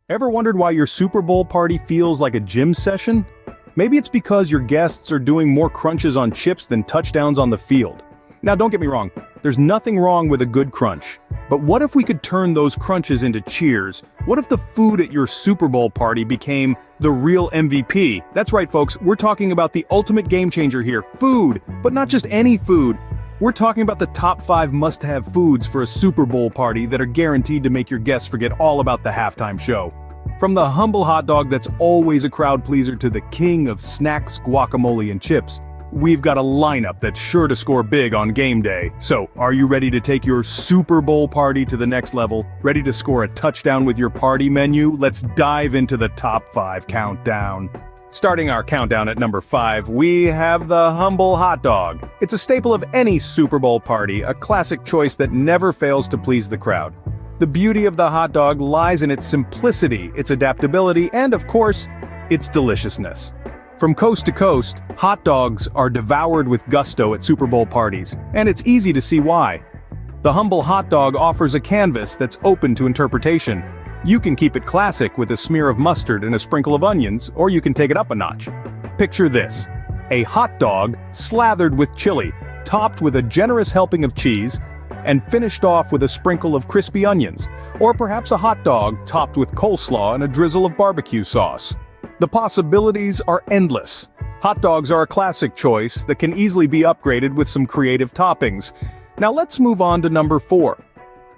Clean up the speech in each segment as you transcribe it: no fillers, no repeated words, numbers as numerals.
Ever wondered why your Super Bowl party feels like a gym session? Maybe it's because your guests are doing more crunches on chips than touchdowns on the field. Now don't get me wrong, there's nothing wrong with a good crunch. But what if we could turn those crunches into cheers? What if the food at your Super Bowl party became the real MVP? That's right folks, we're talking about the ultimate game changer here, food, but not just any food. We're talking about the top 5 must-have foods for a Super Bowl party that are guaranteed to make your guests forget all about the halftime show. From the humble hot dog that's always a crowd pleaser to the king of snacks, guacamole and chips, we've got a lineup that's sure to score big on game day. So, are you ready to take your Super Bowl party to the next level? Ready to score a touchdown with your party menu? Let's dive into the top 5 countdown. Starting our countdown at number 5, we have the humble hot dog. It's a staple of any Super Bowl party, a classic choice that never fails to please the crowd. The beauty of the hot dog lies in its simplicity, its adaptability, and of course, its deliciousness. From coast to coast, hot dogs are devoured with gusto at Super Bowl parties, and it's easy to see why. The humble hot dog offers a canvas that's open to interpretation. You can keep it classic with a smear of mustard and a sprinkle of onions, or you can take it up a notch. Picture this: a hot dog slathered with chili, topped with a generous helping of cheese, and finished off with a sprinkle of crispy onions, or perhaps a hot dog topped with coleslaw and a drizzle of barbecue sauce. The possibilities are endless. Hot dogs are a classic choice that can easily be upgraded with some creative toppings. Now let's move on to number 4.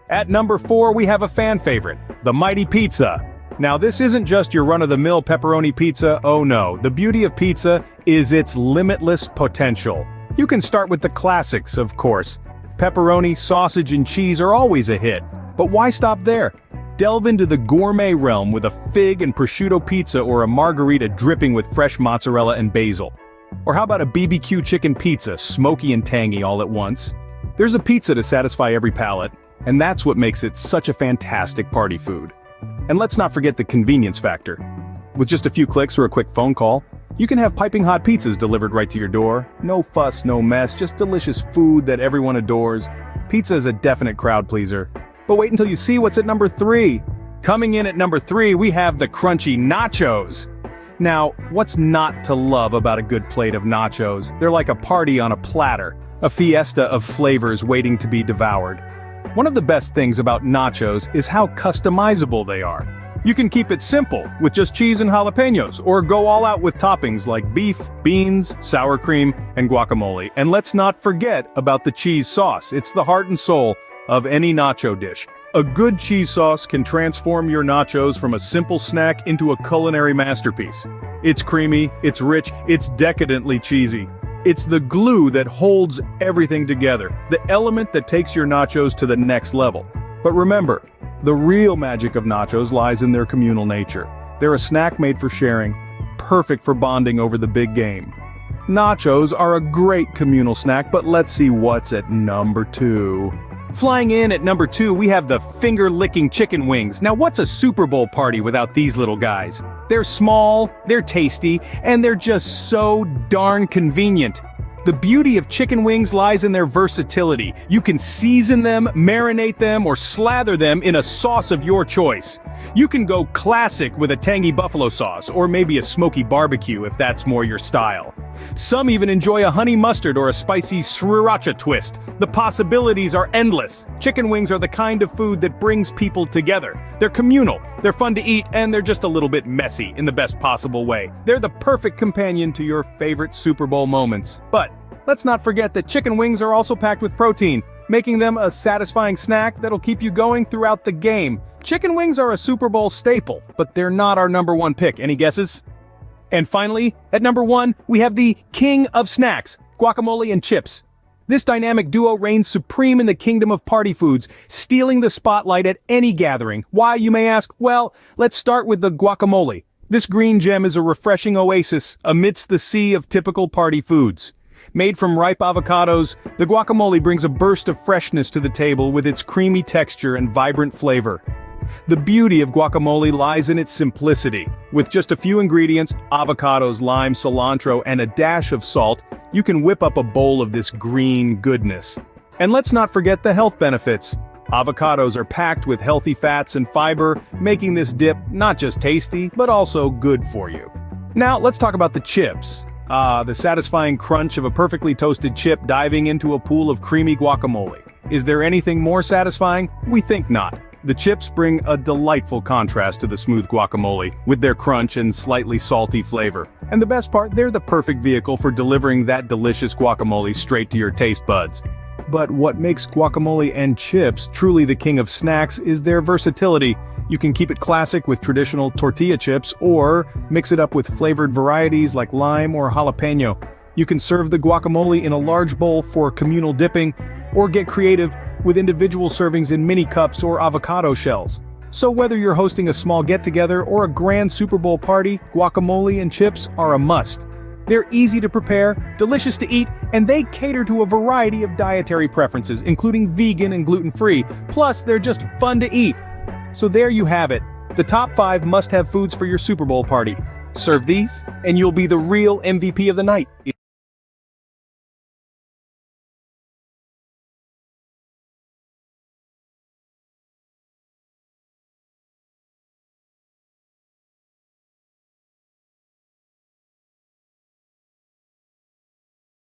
At number 4 we have a fan favorite, the mighty pizza. Now this isn't just your run-of-the-mill pepperoni pizza, oh no. The beauty of pizza is its limitless potential. You can start with the classics, of course. Pepperoni, sausage, and cheese are always a hit. But why stop there? Delve into the gourmet realm with a fig and prosciutto pizza or a margherita dripping with fresh mozzarella and basil. Or how about a BBQ chicken pizza, smoky and tangy all at once? There's a pizza to satisfy every palate, and that's what makes it such a fantastic party food. And let's not forget the convenience factor. With just a few clicks or a quick phone call, you can have piping hot pizzas delivered right to your door. No fuss, no mess, just delicious food that everyone adores. Pizza is a definite crowd pleaser. But wait until you see what's at number 3. Coming in at number 3, we have the crunchy nachos. Now, what's not to love about a good plate of nachos? They're like a party on a platter, a fiesta of flavors waiting to be devoured. One of the best things about nachos is how customizable they are. You can keep it simple, with just cheese and jalapenos, or go all out with toppings like beef, beans, sour cream, and guacamole. And let's not forget about the cheese sauce. It's the heart and soul of any nacho dish. A good cheese sauce can transform your nachos from a simple snack into a culinary masterpiece. It's creamy, it's rich, it's decadently cheesy. It's the glue that holds everything together, the element that takes your nachos to the next level. But remember, the real magic of nachos lies in their communal nature. They're a snack made for sharing, perfect for bonding over the big game. Nachos are a great communal snack, but let's see what's at number 2. Flying in at number 2, we have the finger-licking chicken wings. Now what's a Super Bowl party without these little guys? They're small, they're tasty, and they're just so darn convenient. The beauty of chicken wings lies in their versatility. You can season them, marinate them, or slather them in a sauce of your choice. You can go classic with a tangy buffalo sauce, or maybe a smoky barbecue if that's more your style. Some even enjoy a honey mustard or a spicy sriracha twist. The possibilities are endless. Chicken wings are the kind of food that brings people together. They're communal, they're fun to eat, and they're just a little bit messy in the best possible way. They're the perfect companion to your favorite Super Bowl moments. But let's not forget that chicken wings are also packed with protein, making them a satisfying snack that'll keep you going throughout the game. Chicken wings are a Super Bowl staple, but they're not our number 1 pick. Any guesses? And finally, at number 1, we have the king of snacks, guacamole and chips. This dynamic duo reigns supreme in the kingdom of party foods, stealing the spotlight at any gathering. Why, you may ask? Well, let's start with the guacamole. This green gem is a refreshing oasis amidst the sea of typical party foods. Made from ripe avocados, the guacamole brings a burst of freshness to the table with its creamy texture and vibrant flavor. The beauty of guacamole lies in its simplicity. With just a few ingredients, avocados, lime, cilantro, and a dash of salt, you can whip up a bowl of this green goodness. And let's not forget the health benefits. Avocados are packed with healthy fats and fiber, making this dip not just tasty, but also good for you. Now, let's talk about the chips. The satisfying crunch of a perfectly toasted chip diving into a pool of creamy guacamole. Is there anything more satisfying? We think not. The chips bring a delightful contrast to the smooth guacamole, with their crunch and slightly salty flavor. And the best part, they're the perfect vehicle for delivering that delicious guacamole straight to your taste buds. But what makes guacamole and chips truly the king of snacks is their versatility. You can keep it classic with traditional tortilla chips or mix it up with flavored varieties like lime or jalapeno. You can serve the guacamole in a large bowl for communal dipping, or get creative with individual servings in mini cups or avocado shells. So whether you're hosting a small get-together or a grand Super Bowl party, guacamole and chips are a must. They're easy to prepare, delicious to eat, and they cater to a variety of dietary preferences, including vegan and gluten-free. Plus, they're just fun to eat. So there you have it, the top 5 must-have foods for your Super Bowl party. Serve these, and you'll be the real MVP of the night.